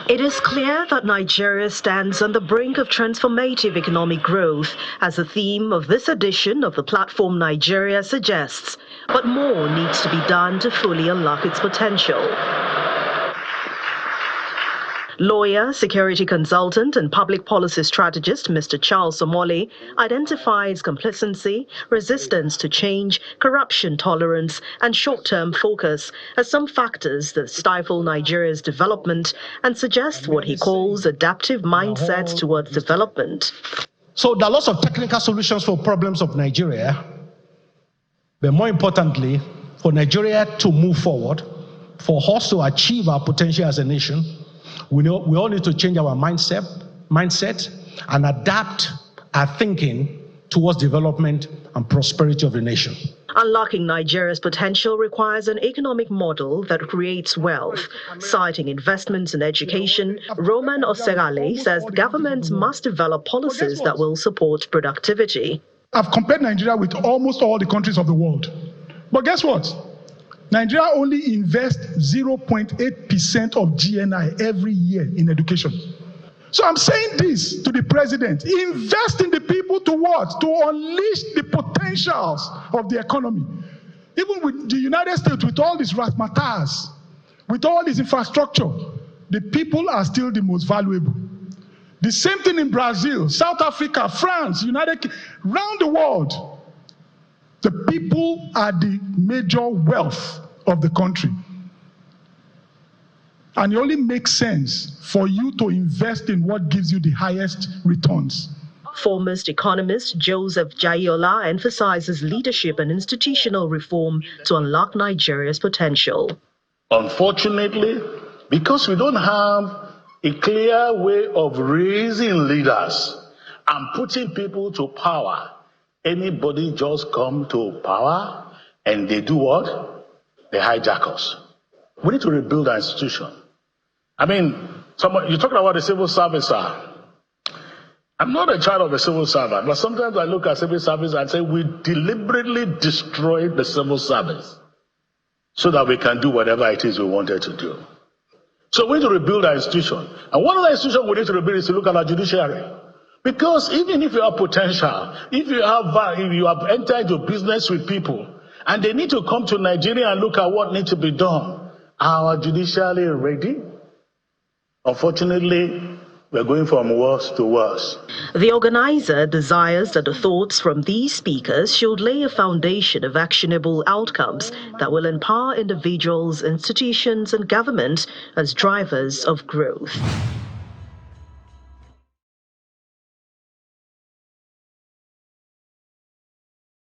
It is clear that Nigeria stands on the brink of transformative economic growth, as the theme of this edition of the platform Nigeria suggests. But more needs to be done to fully unlock its potential. Lawyer, security consultant, and public policy strategist Mr. Charles Somole identifies complacency, resistance to change, corruption tolerance, and short-term focus as some factors that stifle Nigeria's development and suggests what he calls adaptive mindsets towards development. So there are lots of technical solutions for problems of Nigeria, but more importantly, for Nigeria to move forward, for us to achieve our potential as a nation, we all need to change our mindset and adapt our thinking towards development and prosperity of the nation. Unlocking Nigeria's potential requires an economic model that creates wealth. Citing investments in education, Roman Osegale says governments must develop policies that will support productivity. I've compared Nigeria with almost all the countries of the world. But guess what? Nigeria only invests 0.8% of GNI every year in education. So I'm saying this to the president: invest in the people to what? To unleash the potentials of the economy. Even with the United States, with all these razzmatazz, with all this infrastructure, the people are still the most valuable. The same thing in Brazil, South Africa, France, around the world. The people are the major wealth of the country. And it only makes sense for you to invest in what gives you the highest returns. Foremost economist Joseph Jayola emphasizes leadership and institutional reform to unlock Nigeria's potential. Unfortunately, because we don't have a clear way of raising leaders and putting people to power, anybody just come to power and they do what? They hijack us. We need to rebuild our institution. I mean, you're talking about the civil service. I'm not a child of a civil servant, but sometimes I look at civil service and say we deliberately destroyed the civil service so that we can do whatever it is we wanted to do. So we need to rebuild our institution. And one of the institutions we need to rebuild is to look at our judiciary. Because even if you have potential, if you have entered into business with people, and they need to come to Nigeria and look at what needs to be done, our judiciary ready? Unfortunately, we're going from worse to worse. The organizer desires that the thoughts from these speakers should lay a foundation of actionable outcomes that will empower individuals, institutions, and government as drivers of growth.